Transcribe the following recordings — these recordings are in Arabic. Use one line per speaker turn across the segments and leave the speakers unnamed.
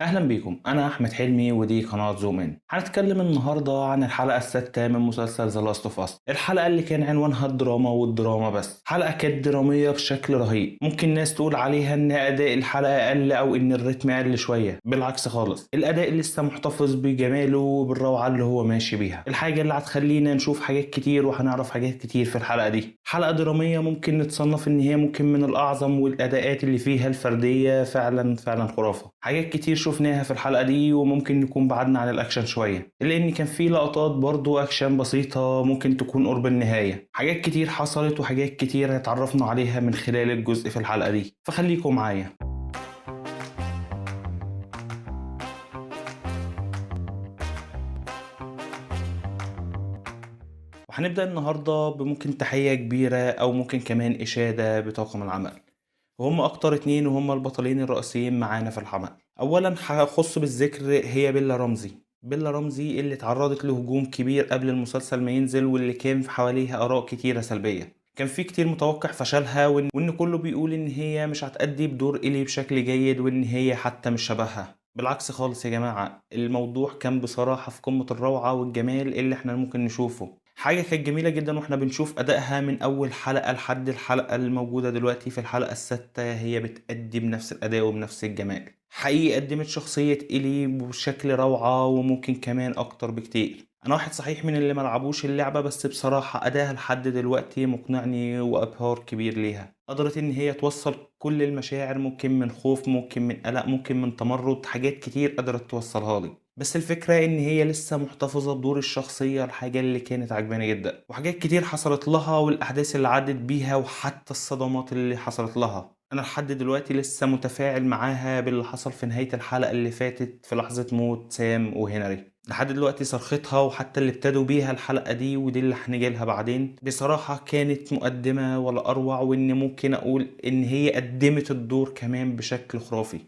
اهلا بيكم، انا احمد حلمي ودي قناه زوم ان. هنتكلم النهارده عن الحلقه السادسه من مسلسل ذا لاست اوف اس، الحلقه اللي كان عنوانها الدراما والدراما بس. حلقه كانت دراميه بشكل رهيب. ممكن ناس تقول عليها ان اداء الحلقه قل او ان الريتم قل شويه، بالعكس خالص، الاداء لسه محتفظ بجماله وبالروعه اللي هو ماشي بيها. الحاجه اللي هتخلينا نشوف حاجات كتير وهنعرف حاجات كتير في الحلقه دي. حلقه دراميه ممكن نتصنف ان هي ممكن من الاعظم، والاداءات اللي فيها الفرديه فعلا فعلا خرافه. حاجات كتير شفناها في الحلقه دي، وممكن نكون بعدنا عن الاكشن شويه، لان كان في لقطات برضو اكشن بسيطه ممكن تكون قرب النهايه. حاجات كتير حصلت وحاجات كتير اتعرفنا عليها من خلال الجزء في الحلقه دي، فخليكم معايا. وهنبدأ النهاردة بممكن تحية كبيرة أو ممكن كمان إشادة بطاقم العمل، وهم أكتر اتنين وهم البطلين الرئيسيين معانا في العمل. أولا هخص بالذكر هي بيلا رمزي. بيلا رمزي اللي اتعرضت لهجوم كبير قبل المسلسل ما ينزل، واللي كان في حواليها آراء كتيرة سلبية. كان في كتير متوقع فشلها، وإن كله بيقول إن هي مش هتأدي بدور إلي بشكل جيد، وإن هي حتى مش شبهها. بالعكس خالص يا جماعة، الموضوع كان بصراحة في قمة الروعة والجمال اللي احنا ممكن نشوفه. حاجة كانت جميلة جدا واحنا بنشوف أدائها من أول حلقة لحد الحلقة الموجودة دلوقتي في الحلقة السادسة. هي بتأدي بنفس الأداء وبنفس الجمال. حقيقي قدمت شخصية إيلي بشكل روعة وممكن كمان أكتر بكتير. أنا واحد صحيح من اللي ملعبوش اللعبة، بس بصراحة أداها لحد دلوقتي مقنعني وأبهار كبير ليها. قدرت إن هي توصل كل المشاعر، ممكن من خوف، ممكن من قلق، ممكن من تمرد، حاجات كتير قدرت توصلها لي. بس الفكرة ان هي لسه محتفظة بدور الشخصية، الحاجة اللي كانت عجباني جدا. وحاجات كتير حصلت لها والاحداث اللي عدت بيها وحتى الصدمات اللي حصلت لها، انا لحد دلوقتي لسه متفاعل معاها باللي حصل في نهاية الحلقة اللي فاتت في لحظة موت سام وهنري. لحد دلوقتي صرختها وحتى اللي ابتدوا بيها الحلقة دي ودي اللي هنجيلها بعدين بصراحة كانت مقدمة ولا اروع، وان ممكن اقول ان هي قدمت الدور كمان بشكل خرافي.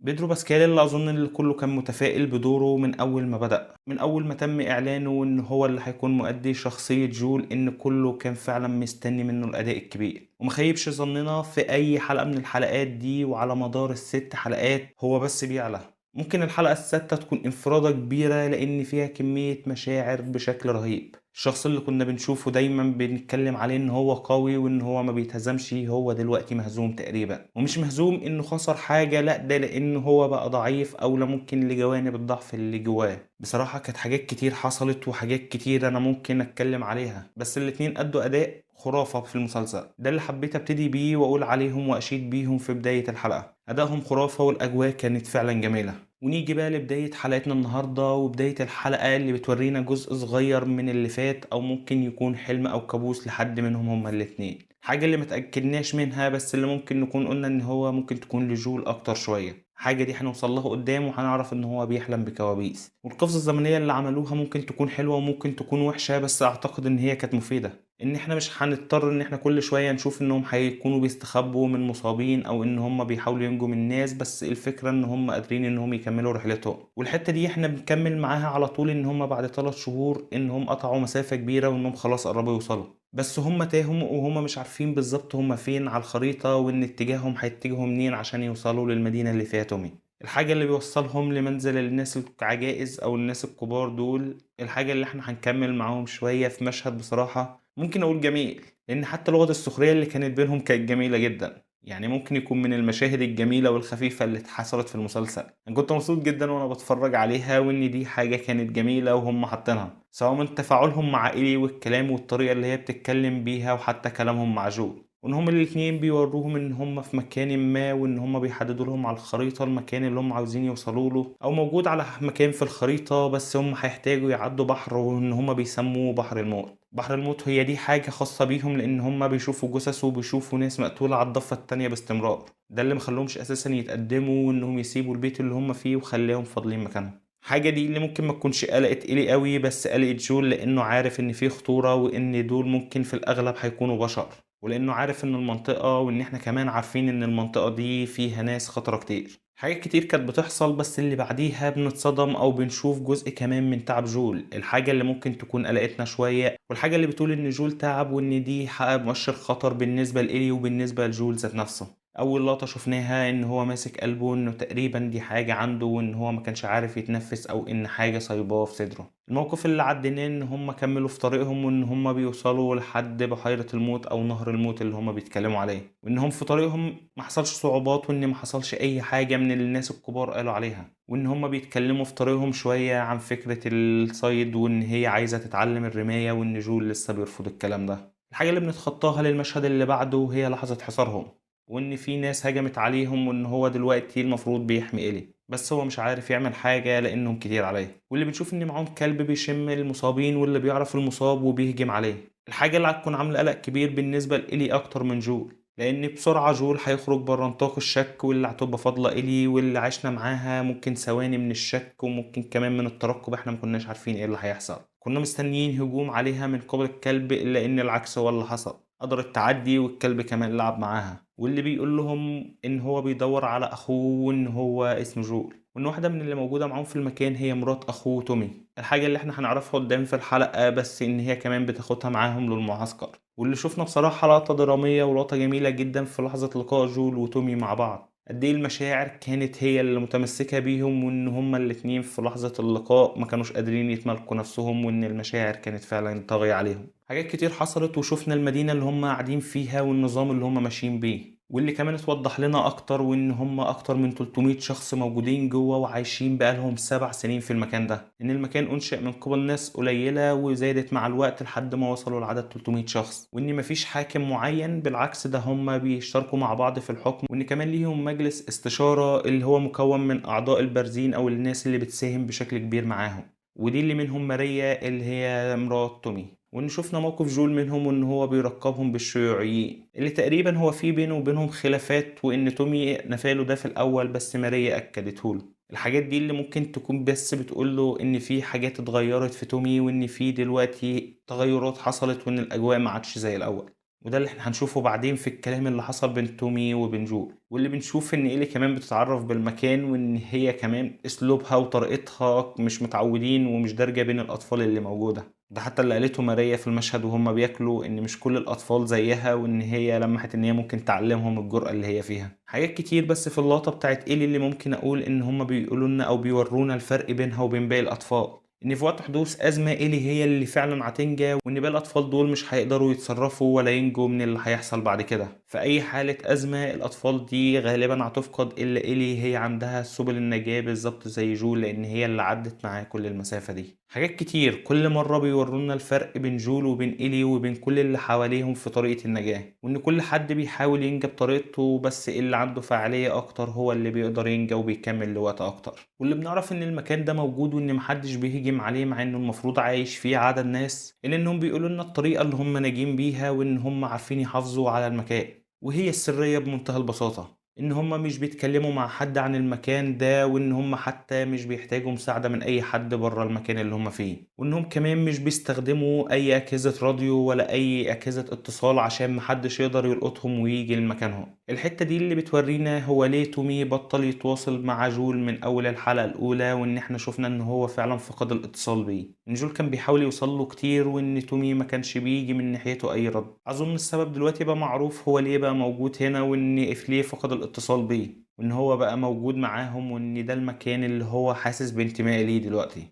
بيدرو باسكال اللي أظن اللي كله كان متفائل بدوره من أول ما بدأ، من أول ما تم إعلانه إن هو اللي هيكون مؤدي شخصية جول، إن كله كان فعلا مستني منه الأداء الكبير. ومخيبش ظننا في أي حلقة من الحلقات دي، وعلى مدار الست حلقات هو بس بيعلى. ممكن الحلقة السادسة تكون انفرادة كبيرة لأن فيها كمية مشاعر بشكل رهيب. الشخص اللي كنا بنشوفه دايما بنتكلم عليه ان هو قوي وان هو ما بيتهزمش، هو دلوقتي مهزوم تقريبا. ومش مهزوم انه خسر حاجة، لا، ده لانه هو بقى ضعيف او لا ممكن لجوانب الضعف اللي جواه. بصراحة كانت حاجات كتير حصلت وحاجات كتير انا ممكن اتكلم عليها، بس الاتنين ادوا اداء خرافة في المسلسل. ده اللي حبيت ابتدي بيه واقول عليهم واشيد بيهم في بداية الحلقة. ادائهم خرافة والاجواء كانت فعلا جميلة. ونيجي بقى لبداية حلقتنا النهاردة، وبداية الحلقة اللي بتورينا جزء صغير من اللي فات، أو ممكن يكون حلم أو كابوس لحد منهم هما الاتنين. حاجة اللي متأكدناش منها، بس اللي ممكن نكون قلنا إن هو ممكن تكون لجول أكتر شوية. حاجة دي هنوصل لها قدام وهنعرف إن هو بيحلم بكوابيس. والقفزة الزمنية اللي عملوها ممكن تكون حلوة وممكن تكون وحشة، بس أعتقد إن هي كانت مفيدة. ان احنا مش هنضطر ان احنا كل شوية نشوف انهم هيكونوا بيستخبوا من مصابين او ان هم بيحاولوا ينجوا من الناس، بس الفكرة ان هم قادرين انهم يكملوا رحلتهم. والحتة دي احنا بنكمل معاها على طول، ان هم بعد 3 شهور انهم قطعوا مسافة كبيرة وانهم خلاص قربوا يوصلوا، بس هم تاهم وهم مش عارفين بالظبط هم فين على الخريطة، وان اتجاههم هيتجهوا منين عشان يوصلوا للمدينة اللي فيها تومي. الحاجة اللي بيوصلهم لمنزل الناس العجائز او الناس الكبار دول. الحاجة اللي احنا هنكمل معاهم شوية في مشهد بصراحة ممكن اقول جميل، لان حتى لغة السخرية اللي كانت بينهم كانت جميلة جدا. يعني ممكن يكون من المشاهد الجميلة والخفيفة اللي حصلت في المسلسل. انا كنت مبسوط جدا وانا بتفرج عليها، وان دي حاجة كانت جميلة وهم حاطينها، سواء من تفاعلهم مع إيلي والكلام والطريقة اللي هي بتتكلم بيها، وحتى كلامهم مع جو، وان هما الاتنين بيوروهم ان هما في مكان ما، وان هما بيحددوا لهم على الخريطة المكان اللي هم عاوزين يوصلوا له، او موجود على مكان في الخريطة بس هم هيحتاجوا يعدوا بحر، وان هما بيسموه بحر الموت. بحر الموت هي دي حاجة خاصة بيهم، لان هما بيشوفوا جثث وبيشوفوا ناس مقتولة على الضفة التانية باستمرار. ده اللي مخلوهمش اساسا يتقدموا، وانهم يسيبوا البيت اللي هما فيه وخليهم فاضلين مكانهم. حاجة دي اللي ممكن ما تكونش قلقت إلي قوي، بس قلقت جول، لأنه عارف إن في خطورة وإن دول ممكن في الأغلب هيكونوا بشر، ولأنه عارف إن المنطقة، وإن إحنا كمان عارفين إن المنطقة دي فيها ناس خطرة كتير. حاجات كتير كانت بتحصل، بس اللي بعديها بنتصدم أو بنشوف جزء كمان من تعب جول. الحاجة اللي ممكن تكون قلقتنا شوية، والحاجة اللي بتقول إن جول تعب، وإن دي حق مؤشر خطر بالنسبة لإلي وبالنسبة لجول ذات نفسه. أول لقطة شفناها إن هو ماسك قلبه، إنه تقريبا دي حاجة عنده وإن هو ما كانش عارف يتنفس أو إن حاجة صايباه في صدره. الموقف اللي عديناه إن هم كملوا في طريقهم وإن هم بيوصلوا لحد بحيرة الموت أو نهر الموت اللي هم بيتكلموا عليه، وإنهم في طريقهم ما حصلش صعوبات وإن ما حصلش أي حاجة من اللي الناس الكبار قالوا عليها، وإن هم بيتكلموا في طريقهم شوية عن فكرة الصيد وإن هي عايزة تتعلم الرماية وإن جول لسه بيرفض الكلام ده. الحاجة اللي بنتخطاها للمشهد اللي بعده هي لحظة حصارهم، وإن في ناس هجمت عليهم وإن هو دلوقتي المفروض بيحمي إيلي، بس هو مش عارف يعمل حاجة لأنهم كتير عليه، واللي بنشوف إن معاهم كلب بيشم المصابين واللي بيعرف المصاب وبيهجم عليه. الحاجة اللي هتكون عاملة قلق كبير بالنسبة لإيلي أكتر من جول، لأن بسرعة جول هيخرج بره نطاق الشك، واللي هتبقى فاضلة إيلي واللي عشنا معاها ممكن ثواني من الشك وممكن كمان من الترقب. احنا مكناش عارفين ايه اللي هيحصل، كنا مستنيين هجوم عليها من قبل الكلب، إلا إن العكس هو اللي حصل، قدرت تعدي والكلب كمان لعب معاها، واللي بيقول لهم ان هو بيدور على اخوه وان هو اسمه جول، وان واحده من اللي موجوده معاهم في المكان هي مرات اخوه تومي. الحاجه اللي احنا هنعرفها قدام في الحلقه بس ان هي كمان بتاخدها معاهم للمعسكر، واللي شفنا بصراحه لقطه دراميه ولقطه جميله جدا في لحظه لقاء جول وتومي مع بعض. قد ايه المشاعر كانت هي اللي متمسكة بيهم وان هما الاتنين في لحظة اللقاء ما كانوش قادرين يتمالكوا نفسهم وان المشاعر كانت فعلا طاغية عليهم. حاجات كتير حصلت وشفنا المدينة اللي هما قاعدين فيها والنظام اللي هما ماشيين بيه، واللي كمان اتوضح لنا اكتر وان هما اكتر من 300 شخص موجودين جوه وعايشين بقالهم 7 سنين في المكان ده، ان المكان انشأ من قبل ناس قليلة وزادت مع الوقت لحد ما وصلوا لعدد 300 شخص، وان مفيش حاكم معين، بالعكس ده هما بيشتركوا مع بعض في الحكم، وان كمان ليهم مجلس استشارة اللي هو مكون من اعضاء البارزين او الناس اللي بتساهم بشكل كبير معاهم، ودي اللي منهم ماريا اللي هي مرات تومي. وان شفنا موقف جول منهم وان هو بيرقبهم بالشيوعيين اللي تقريبا هو في بينه وبينهم خلافات، وان تومي نفاله ده في الاول بس ماريا اكدته له. الحاجات دي اللي ممكن تكون بس بتقوله ان في حاجات اتغيرت في تومي وان في دلوقتي تغيرات حصلت وان الاجواء ما عادش زي الاول، وده اللي احنا هنشوفه بعدين في الكلام اللي حصل بين تومي وبين جول، واللي بنشوف ان إيلي كمان بتتعرف بالمكان وان هي كمان اسلوبها وطريقتها مش متعودين ومش دارجة بين الاطفال اللي موجودة. ده حتى اللي قالته ماريا في المشهد وهم بياكلوا ان مش كل الاطفال زيها وان هي لمحت ان هي ممكن تعلمهم الجرأة اللي هي فيها. حاجات كتير بس في اللقطة بتاعت إيلي اللي ممكن اقول ان هم بيقولوا لنا او بيورونا الفرق بينها وبين باقي الاطفال، ان في وقت حدوث ازمه إيلي هي اللي فعلا هتنجى وان باقي الاطفال دول مش هيقدروا يتصرفوا ولا ينجوا من اللي هيحصل بعد كده. في اي حاله ازمه الاطفال دي غالبا هتفقد، الا إيلي هي عندها سبل النجاه بالظبط زي جول لان هي اللي عدت معاه كل المسافه دي. حاجات كتير كل مره بيورونا الفرق بين جول وبين إيلي وبين كل اللي حواليهم في طريقه النجاه، وان كل حد بيحاول ينجى بطريقته بس اللي عنده فعاليه اكتر هو اللي بيقدر ينجى وبيكمل لوقت اكتر، واللي بنعرف ان المكان ده موجود وان محدش بيهجم عليه مع انه المفروض عايش فيه عدد ناس، الا انهم بيقولوا لنا الطريقه اللي هم ناجين بيها وان هم عارفين يحافظوا على المكان، وهي السريه بمنتهى البساطه ان هم مش بيتكلموا مع حد عن المكان ده وان هم حتى مش بيحتاجوا مساعده من اي حد بره المكان اللي هم فيه، وانهم كمان مش بيستخدموا اي اجهزه راديو ولا اي اجهزه اتصال عشان محدش يقدر يلقطهم ويجي لمكانهم. الحته دي اللي بتورينا هو ليه تومي بطل يتواصل مع جول من اول الحلقه الاولى، وان احنا شفنا ان هو فعلا فقد الاتصال بيه، ان جول كان بيحاول يوصل له كتير وان تومي ما كانش بيجي من ناحيته اي رد. اظن السبب دلوقتي بقى معروف هو ليه بقى موجود هنا وان ليه فقد الاتصال بيه، وان هو بقى موجود معاهم وان ده المكان اللي هو حاسس بانتماء ليه دلوقتي.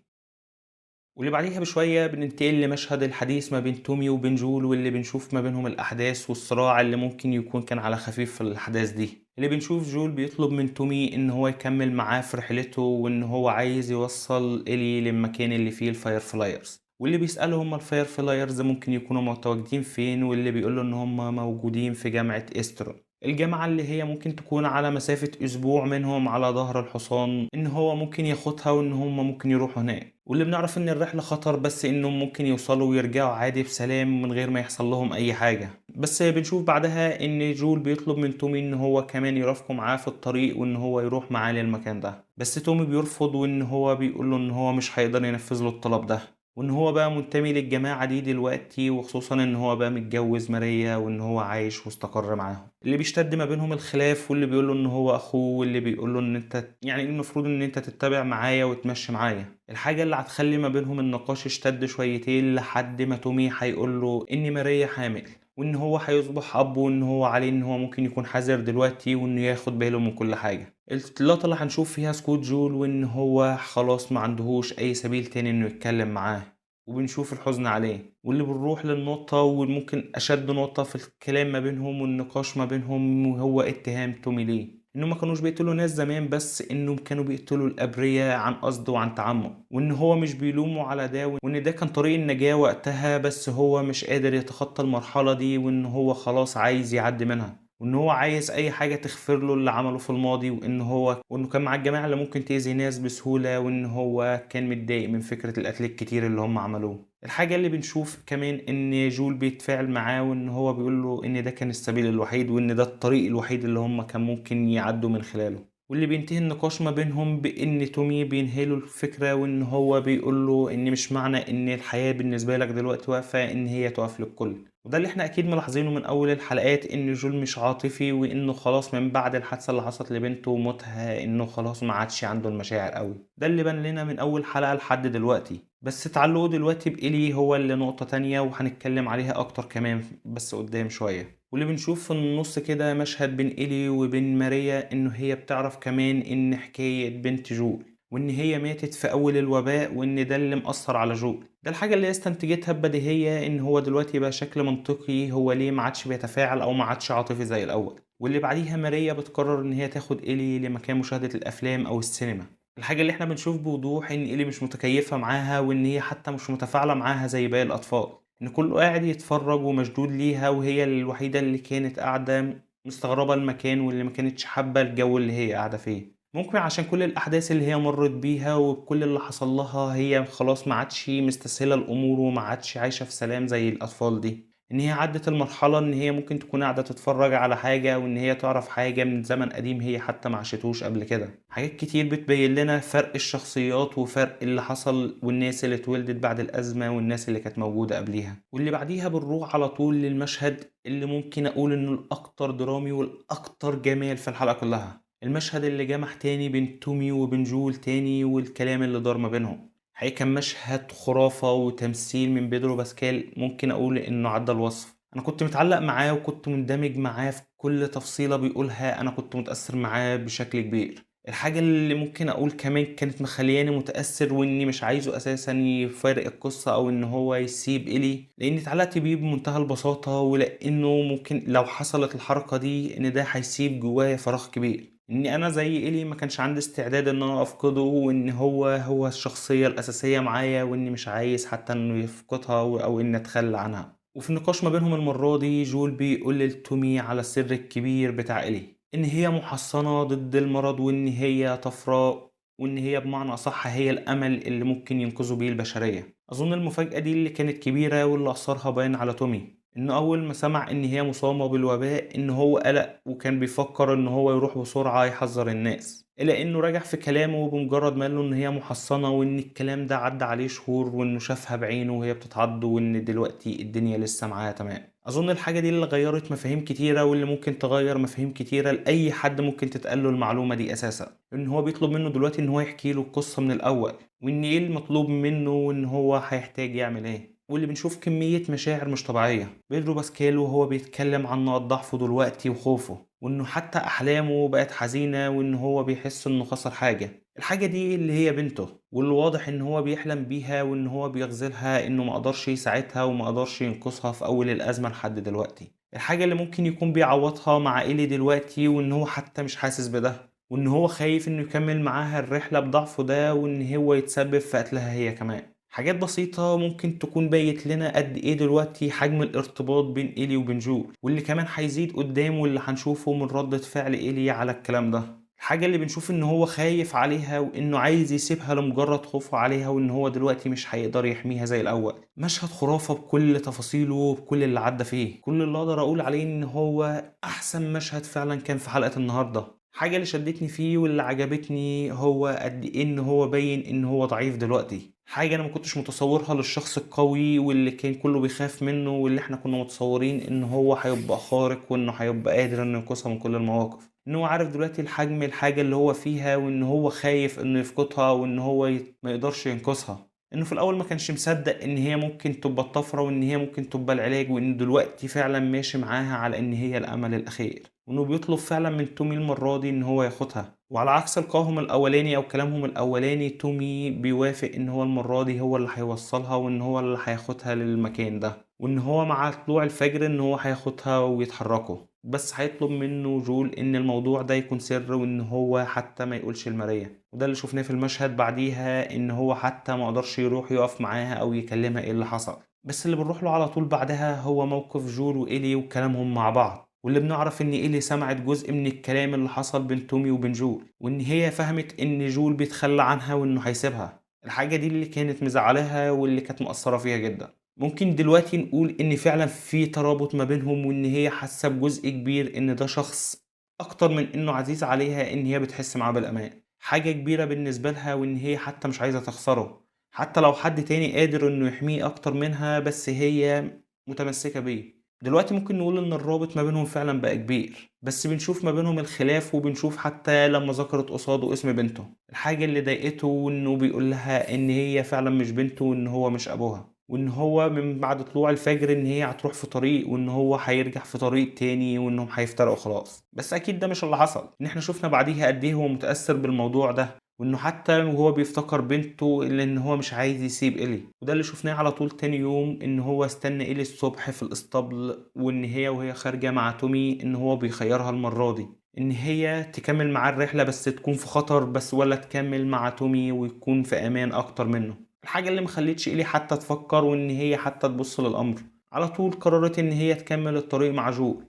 واللي بعديها بشوية بننتقل لمشهد الحديث ما بين تومي وبين جول، واللي بنشوف ما بينهم الأحداث والصراع اللي ممكن يكون كان على خفيف في الأحداث دي، اللي بنشوف جول بيطلب من تومي إن هو يكمل معاه في رحلته وإن هو عايز يوصل إلي للمكان اللي فيه الفاير فلايرز، واللي بيسأله هما الفاير فلايرز ممكن يكونوا متواجدين فين، واللي بيقوله إن هما موجودين في جامعة إسترون، الجامعة اللي هي ممكن تكون على مسافة أسبوع منهم على ظهر الحصان، إن هو ممكن ياخدها وإن هم ممكن يروحوا هناك، واللي بنعرف إن الرحلة خطر بس إنهم ممكن يوصلوا ويرجعوا عادي بسلام من غير ما يحصل لهم أي حاجة. بس بنشوف بعدها إن جول بيطلب من تومي إن هو كمان يرافقه معاه في الطريق وإن هو يروح معاه للمكان ده، بس تومي بيرفض وإن هو بيقوله إن هو مش هيقدر ينفذ له الطلب ده، وان هو بقى منتمي للجماعة دي دلوقتي، وخصوصا ان هو بقى متجوز ماريا وان هو عايش واستقر معاهم، اللي بيشتد ما بينهم الخلاف واللي بيقوله ان هو اخوه واللي بيقوله ان انت يعني المفروض ان انت تتبع معايا وتمشي معايا. الحاجة اللي هتخلي ما بينهم النقاش اشتد شويتين لحد ما تومي هيقوله ان ماريا حامل، وإن هو هيصبح أب، وإن هو عليه إن هو ممكن يكون حذر دلوقتي وإنه ياخد باله من كل حاجة. اللقطة اللي هنشوف فيها سكوت جول وإن هو خلاص ما عندهوش أي سبيل تاني إنه يتكلم معاه، وبنشوف الحزن عليه. واللي بنروح للنقطة وممكن أشد نقطة في الكلام ما بينهم والنقاش ما بينهم، وهو اتهام تومي ليه انه ما كانوش بيقتلوا ناس زمان، بس انهم كانوا بيقتلوا الابرياء عن قصد وعن تعمد، وان هو مش بيلوموا على ده، وان ده كان طريق النجاة وقتها، بس هو مش قادر يتخطى المرحلة دي، وان هو خلاص عايز يعدي منها، وان هو عايز اي حاجة تغفر له اللي عمله في الماضي، وانه كان مع الجماعة اللي ممكن تأذي ناس بسهولة، وان هو كان متضايق من فكرة القتل الكتير اللي هم عملوه. الحاجة اللي بنشوف كمان ان جول بيتفاعل معاه، وان هو بيقول له ان ده كان السبيل الوحيد، وان ده الطريق الوحيد اللي هم كان ممكن يعدوا من خلاله. واللي بينتهي النقاش ما بينهم بان تومي بينهي له الفكرة، وان هو بيقول له ان مش معنى ان الحياة بالنسبة لك دلوقتي واقفة ان هي تقف للكل. وده اللي احنا اكيد ملاحظينه من اول الحلقات، ان جول مش عاطفي، وانه خلاص من بعد الحادثة اللي حصلت لبنته وموتها انه خلاص ما عادش عنده المشاعر قوي. ده اللي بان لنا من اول حلقة لحد دلوقتي. بس تعلقه دلوقتي بإيلي هو اللي نقطة تانية، وهنتكلم عليها اكتر كمان بس قدام شوية. واللي بنشوف في النص كده مشهد بين إيلي وبين ماريا، انه هي بتعرف كمان ان حكاية بنت جول، وان هي ماتت في اول الوباء، وان ده اللي مأثر على جول. ده الحاجة اللي هي استنتجتها ببديهية، ان هو دلوقتي بقى شكل منطقي هو ليه ما عادش بيتفاعل او ما عادش عاطفي زي الاول. واللي بعديها ماريا بتقرر ان هي تاخد إيلي لمكان مشاهدة الافلام او السينما. الحاجة اللي احنا بنشوف بوضوح ان إيلي مش متكيفة معاها، وان هي حتى مش متفاعلة معاها زي باقي الاطفال، ان كله قاعد يتفرج ومشدود ليها، وهي الوحيدة اللي كانت قاعدة مستغربة المكان، واللي ما كانتش حابة الجو اللي هي قاعدة فيه. ممكن عشان كل الأحداث اللي هي مرت بيها وبكل اللي حصل لها، هي خلاص ما عادش مستسهلة الأمور، وما عادش عايشة في سلام زي الأطفال دي. إن هي عدت المرحلة إن هي ممكن تكون قاعدة تتفرج على حاجة، وإن هي تعرف حاجة من زمن قديم هي حتى ما عاشتوش قبل كده. حاجات كتير بتبين لنا فرق الشخصيات وفرق اللي حصل، والناس اللي اتولدت بعد الأزمة والناس اللي كانت موجودة قبليها. واللي بعديها بنروح على طول للمشهد اللي ممكن أقول إنه الأكتر درامي والأكتر جمال في الحلقة كلها. المشهد اللي جمع تاني بين تومي وبين جول تاني، والكلام اللي دار ما بينهم. حقيقة كان مشهد خرافة وتمثيل من بيدرو باسكال، ممكن أقول إنه عدى الوصف. أنا كنت متعلق معاه وكنت مندمج معاه في كل تفصيلة بيقولها، أنا كنت متأثر معاه بشكل كبير. الحاجة اللي ممكن أقول كمان كانت مخلياني متأثر وإني مش عايزه أساسا يفارق القصة أو إن هو يسيب إلي، لأني اتعلقت بيه بمنتهى البساطة، ولأنه ممكن لو حصلت الحركة دي إن ده هيسيب جوايا فراغ كبير. اني انا زي إيلي ما كانش عندي استعداد ان انا افقده، وان هو الشخصية الاساسية معايا، واني مش عايز حتى انه يفقدها او ان اتخلى عنها. وفي النقاش ما بينهم المرة دي، جول بيقول لتومي على السر الكبير بتاع إيلي، ان هي محصنة ضد المرض، وان هي طفراء، وان هي بمعنى اصح هي الامل اللي ممكن ينقذوا بيه البشرية. اظن المفاجأة دي اللي كانت كبيرة واللي اثرها باين على تومي، انه اول ما سمع ان هي مصابة بالوباء ان هو قلق، وكان بيفكر ان هو يروح بسرعة يحذر الناس، الا انه رجع في كلامه بمجرد ما قال له ان هي محصنة، وان الكلام ده عدى عليه شهور، وانه شافها بعينه وهي بتتعض، وان دلوقتي الدنيا لسه معاها تمام. اظن الحاجة دي اللي غيرت مفاهيم كتيرة، واللي ممكن تغير مفاهيم كتيرة لاي حد ممكن تتقال له المعلومة دي اساسا، ان هو بيطلب منه دلوقتي ان هو يحكي له القصة من الاول، وان ايه المطلوب منه، وان هو هيحتاج يعمل ايه. واللي بنشوف كمية مشاعر مش طبيعية. بيدرو باسكال وهو بيتكلم عن نقط ضعفه دلوقتي وخوفه، وانه حتى احلامه بقت حزينة، وان هو بيحس انه خسر حاجة. الحاجة دي اللي هي بنته، واللي واضح ان هو بيحلم بيها، وان هو بيغزلها انه ما قدرش يساعدها وما قدرش ينقذها في اول الازمة لحد دلوقتي. الحاجة اللي ممكن يكون بيعوضها مع إيلي دلوقتي، وان هو حتى مش حاسس بده، وان هو خايف انه يكمل معاها الرحلة بضعفه ده، وان هو يتسبب في قتلها هي كمان. حاجات بسيطة ممكن تكون بيت لنا قد ايه دلوقتي حجم الارتباط بين إيلي وبين جول، واللي كمان هيزيد قدام، واللي هنشوفه من ردة فعل إيلي على الكلام ده. الحاجة اللي بنشوف ان هو خايف عليها، وانه عايز يسيبها لمجرد خوفه عليها، وان هو دلوقتي مش هيقدر يحميها زي الاول. مشهد خرافة بكل تفاصيله وبكل اللي عدى فيه. كل اللي اقدر اقول عليه ان هو احسن مشهد فعلا كان في حلقة النهاردة. حاجة اللي شدتني فيه واللي عجبتني هو قد ايه ان هو باين ان هو ضعيف دلوقتي. حاجة انا ما كنتش متصورها للشخص القوي واللي كان كله بيخاف منه، واللي احنا كنا متصورين ان هو هيبقى خارق، وانه هيبقى قادر انه ينقذها من كل المواقف. ان هو عارف دلوقتي الحجم الحاجة اللي هو فيها، وان هو خايف انه يفقدها، وان هو ما يقدرش ينقذها. إنه في الأول ما كانش مصدق إن هي ممكن تبقى الطفرة وإن هي ممكن تبقى العلاج، وإنه دلوقتي فعلا ماشي معاها على إن هي الأمل الأخير، وإنه بيطلب فعلا من تومي المرة دي إن هو ياخدها. وعلى عكس لقاهم الأولاني أو كلامهم الأولاني، تومي بيوافق إن هو المرة دي هو اللي هيوصلها وإن هو اللي هياخدها للمكان ده، وإن هو مع طلوع الفجر إن هو هياخدها ويتحركوا. بس هيطلب منه جول إن الموضوع ده يكون سر وإن هو حتى ما يقولش لماريا. وده اللي شفناه في المشهد بعديها، إن هو حتى ما قدرش يروح يقف معاها أو يكلمها إيه اللي حصل. بس اللي بنروح له على طول بعدها هو موقف جول وإيلي وكلامهم مع بعض، واللي بنعرف إن إيلي سمعت جزء من الكلام اللي حصل بين تومي وبين جول، وإن هي فهمت إن جول بيتخلى عنها وإنه هيسيبها. الحاجة دي اللي كانت مزعلها واللي كانت مؤثرة فيها جدا. ممكن دلوقتي نقول ان فعلا في ترابط ما بينهم، وان هي حاسه بجزء كبير ان ده شخص اكتر من انه عزيز عليها، ان هي بتحس معاه بالامان، حاجه كبيره بالنسبه لها، وان هي حتى مش عايزه تخسره حتى لو حد تاني قادر انه يحميه اكتر منها، بس هي متمسكه بيه. دلوقتي ممكن نقول ان الرابط ما بينهم فعلا بقى كبير، بس بنشوف ما بينهم الخلاف، وبنشوف حتى لما ذكرت قصاده اسم بنته الحاجه اللي ضايقته، انه بيقول لها ان هي فعلا مش بنته وان هو مش ابوها، وان هو من بعد طلوع الفجر ان هي هتروح في طريق وان هو هيرجع في طريق تاني وانهم هيفترقوا خلاص. بس اكيد ده مش اللي حصل، ان احنا شفنا بعديها قد ايه هو متأثر بالموضوع ده، وانه حتى وهو بيفتكر بنته الا ان هو مش عايز يسيب إلي. وده اللي شفناه على طول تاني يوم، ان هو استنى إلي الصبح في الاسطبل، وان هي وهي خارجة مع تومي ان هو بيخيرها المرة دي ان هي تكمل معاه الرحلة بس تكون في خطر، بس ولا تكمل مع تومي ويكون في امان اكتر منه. الحاجة اللي مخلتش إلي حتى تفكر وإن هي حتى تبص للأمر، على طول قررت إن هي تكمل الطريق مع جول.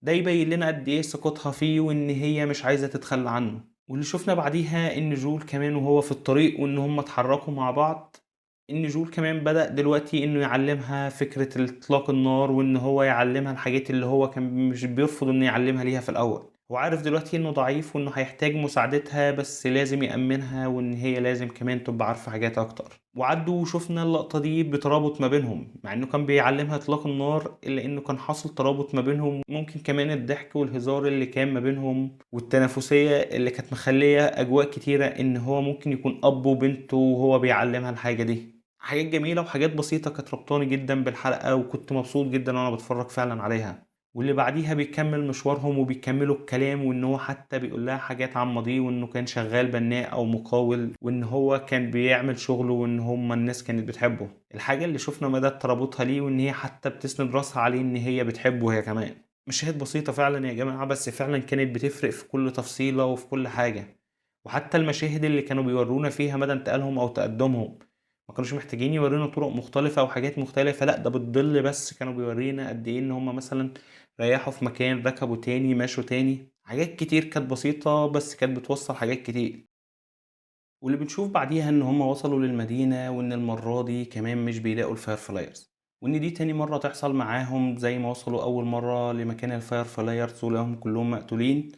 ده يبين لنا قد إيه ثقتها فيه وإن هي مش عايزة تتخلى عنه. واللي شفنا بعديها إن جول كمان وهو في الطريق وإن هما اتحركوا مع بعض، إن جول كمان بدأ دلوقتي إنه يعلمها فكرة إطلاق النار، وإن هو يعلمها الحاجات اللي هو كان مش بيرفض إنه يعلمها ليها في الأول. هو عارف دلوقتي إنه ضعيف وإنه هيحتاج مساعدتها، بس لازم يأمنها وإن هي لازم كمان تبقى عارفة حاجات أكتر. وعدوا وشفنا اللقطة دي بترابط ما بينهم، مع إنه كان بيعلمها إطلاق النار إلا إنه كان حاصل ترابط ما بينهم. ممكن كمان الضحك والهزار اللي كان ما بينهم والتنافسية اللي كانت مخلية أجواء كتيرة إن هو ممكن يكون أب وبنته وهو بيعلمها الحاجة دي. حاجات جميلة وحاجات بسيطة كانت ربطاني جدا بالحلقة، وكنت مبسوط جدا وانا بتفرج فعلا عليها. واللي بعديها بيكمل مشوارهم وبيكملوا الكلام، وان هو حتى بيقول لها حاجات عن ماضيه، وانه كان شغال بناء او مقاول، وان هو كان بيعمل شغله، وان هما الناس كانت بتحبه. الحاجة اللي شفنا مدى ترابطها ليه، وان هي حتى بتسند راسها عليه ان هي بتحبه هي كمان. مشاهد بسيطة فعلا يا جماعة، بس فعلا كانت بتفرق في كل تفصيلة وفي كل حاجة. وحتى المشاهد اللي كانوا بيورونا فيها مدى انتقالهم او تقدمهم، ما كانوش محتاجين يورينا طرق مختلفة او حاجات مختلفة، لا ده بالظل بس كانوا بيورينا قد ايه ان هما مثلا ريحوا في مكان، ركبوا تاني، مشوا تاني. حاجات كتير كانت بسيطة بس كانت بتوصل حاجات كتير. واللي بنشوف بعديها ان هما وصلوا للمدينة، وان المرة دي كمان مش بيلاقوا الفاير فلايرز، وان دي تاني مرة تحصل معاهم زي ما وصلوا اول مرة لمكان الفاير فلايرز ولقاهم كلهم مقتولين.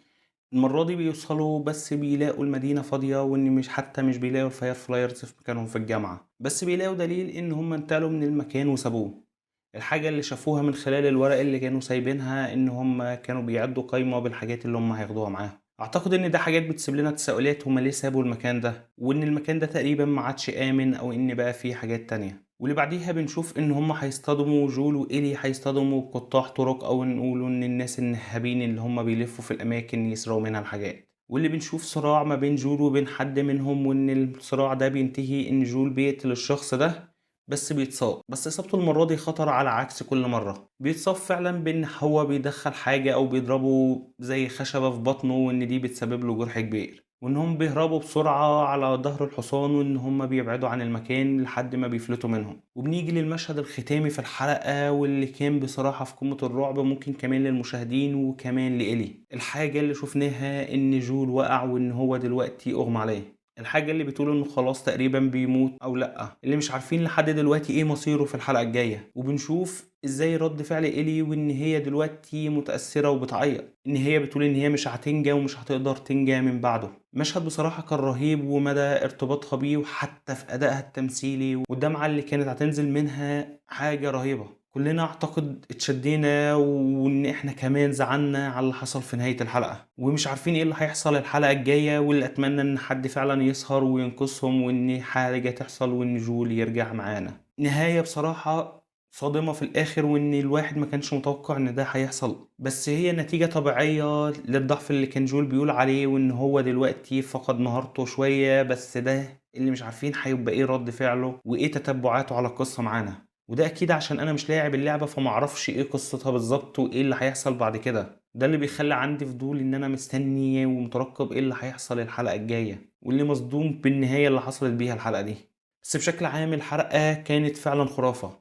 المرة دي بيوصلوا بس بيلاقوا المدينة فاضية، وان مش حتى مش بيلاقوا الفاير فلايرز في مكانهم في الجامعة، بس بيلاقوا دليل ان هم انتقلوا من المكان وسابوه. الحاجة اللي شافوها من خلال الورق اللي كانوا سايبينها ان هم كانوا بيعدوا قايمة بالحاجات اللي هم هياخدوها معاهم. اعتقد ان ده حاجات بتسيب لنا تساؤلات، هما ليه سابوا المكان ده، وان المكان ده تقريبا ما عادش امن، او ان بقى فيه حاجات تانية. واللي بعديها بنشوف ان هما هيصطدموا جول وايلي، هيصطدموا بقطاع طرق، او نقولوا ان الناس النهابين اللي هما بيلفوا في الاماكن يسرقوا منها الحاجات. واللي بنشوف صراع ما بين جول وبين حد منهم، وان الصراع ده بينتهي ان جول بيقتل الشخص ده بس بيتصاب. بس اصابته المرة دي خطر على عكس كل مرة، بيتصاب فعلا بان هو بيدخل حاجة او بيضربه زي خشبة في بطنه، وان دي بتسبب له جرح كبير، وانهم بيهربوا بسرعة على ظهر الحصان، وان هم بيبعدوا عن المكان لحد ما بيفلتوا منهم. وبنيجي للمشهد الختامي في الحلقة، واللي كان بصراحة في قمة الرعب ممكن كمان للمشاهدين وكمان لإلي. الحاجة اللي شفناها ان جول وقع وان هو دلوقتي اغمى عليه. الحاجة اللي بتقول انه خلاص تقريبا بيموت او لا، اللي مش عارفين لحد دلوقتي ايه مصيره في الحلقة الجاية. وبنشوف ازاي رد فعل إلي، وان هي دلوقتي متأثرة وبتعيط، ان هي بتقول ان هي مش هتنجى ومش هتقدر تنجى من بعده. مشهد بصراحة كان رهيب، ومدى ارتباطها بيه وحتى في ادائها التمثيلي والدمعة اللي كانت هتنزل منها حاجة رهيبة. كلنا اعتقد اتشدينا وان احنا كمان زعلنا على اللي حصل في نهاية الحلقة، ومش عارفين ايه اللي هيحصل الحلقة الجاية، واللي اتمنى ان حد فعلا يسهر وينقذهم وان حاجة تحصل وان جول يرجع معانا. نهاية بصراحة صادمة في الاخر، وان الواحد ما كانش متوقع ان ده هيحصل، بس هي نتيجة طبيعية للضعف اللي كان جول بيقول عليه، وان هو دلوقتي فقد مهارته شوية، بس ده اللي مش عارفين هيبقى ايه رد فعله وايه تتبعاته على القصة معانا. وده اكيد عشان انا مش لاعب اللعبة فمعرفش ايه قصتها بالظبط وايه اللي هيحصل بعد كده. ده اللي بيخلي عندي فضول ان انا مستني ومترقب ايه اللي هيحصل الحلقة الجاية، واللي مصدوم بالنهاية اللي حصلت بيها الحلقة دي. بس بشكل عام الحلقة كانت فعلا خرافة،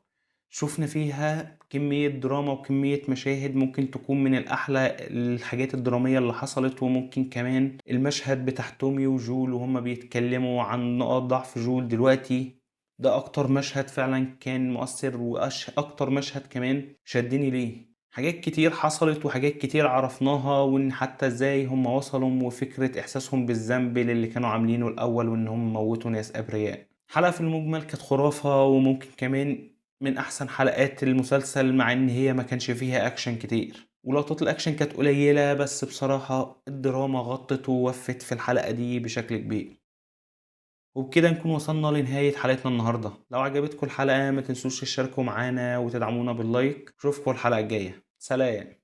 شفنا فيها كمية دراما وكمية مشاهد ممكن تكون من الأحلى الحاجات الدرامية اللي حصلت. وممكن كمان المشهد بتاع تومي وجول وهما بيتكلموا عن نقاط ضعف جول دلوقتي، ده أكتر مشهد فعلا كان مؤثر، وأكتر مشهد كمان شدني ليه. حاجات كتير حصلت وحاجات كتير عرفناها، وإن حتى إزاي هم وصلوا وفكرة إحساسهم بالذنب للي كانوا عاملينه الأول وإن هم موتوا ناس أبرياء. حلقة في المجمل كانت خرافة، وممكن كمان من احسن حلقات المسلسل، مع ان هي ما كانش فيها اكشن كتير ولقطات الاكشن كانت قليلة، بس بصراحة الدراما غطت ووفت في الحلقة دي بشكل كبير. وبكده نكون وصلنا لنهاية حلقتنا النهاردة. لو عجبتكم الحلقة ما تنسوش تشتركوا معانا وتدعمونا باللايك. اشوفكم الحلقة الجاية، سلام.